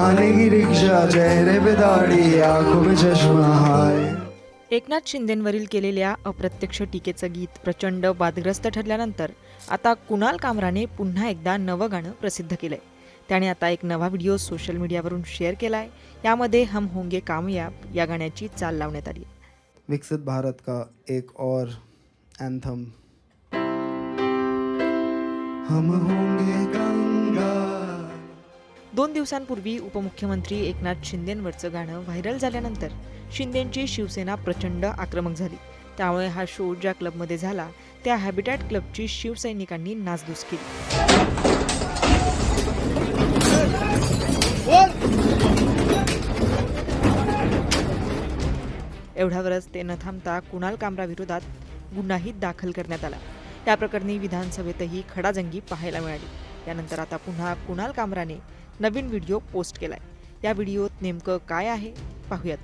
नहाने की रिक्शा, चेहरे पे दाढ़ी, आंखों में चश्मा, हाय. एकनाथ शिंदेंवरील केलेल्या अप्रत्यक्ष टीकेचं गीत प्रचंड वादग्रस्त ठरल्यानंतर आता कुणाल कामराने पुन्हा एकदा नवं गाणं प्रसिद्ध केलंय. त्याने आता एक नवा व्हिडिओ सोशल मीडियावरून शेअर केलाय. यामध्ये हम होंगे कामयाब या गाण्याची चाल लावण्यात आली. विकसित भारत का एक और एंथम. हम होंगे कंगाल. 2 दिवसांपूर्वी उपमुख्यमंत्री एकनाथ शिंदेंवरचं गाणं व्हायरल झाल्यानंतर शिंदेंची शिवसेना प्रचंड आक्रमक झाली. त्यामुळे हा शो ज्या क्लबमध्ये झाला त्या हॅबिटॅट क्लबची शिवसैनिकांनी नासधूस केली. एवढ्यावरच ते न थांबता कुणाल कामराविरोधात गुन्हाही दाखल करण्यात आला. या प्रकरणी विधानसभेतही खडाजंगी पाहायला मिळाली. यानंतर आता पुन्हा कुणाल कामराने नवीन व्हिडिओ पोस्ट केलाय. या व्हिडिओत नेमकं काय आहे पाहूयात.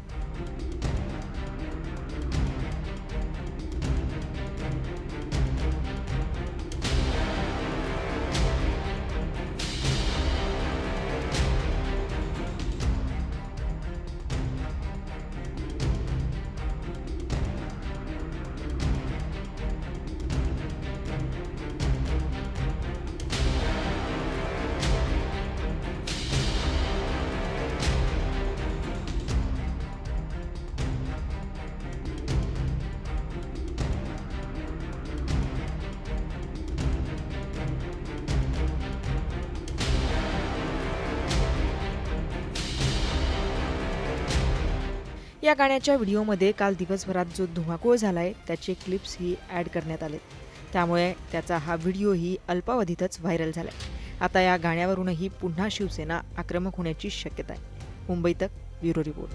या गाण्याच्या व्हिडिओमध्ये काल दिवसभरात जो धुमाकूळ झालाय त्याचे क्लिप्सही ॲड करण्यात आले. त्यामुळे त्याचा हा व्हिडिओही अल्पावधीतच व्हायरल झालाय. आता या गाण्यावरूनही पुन्हा शिवसेना आक्रमक होण्याची शक्यता आहे. मुंबई तक ब्युरो रिपोर्ट.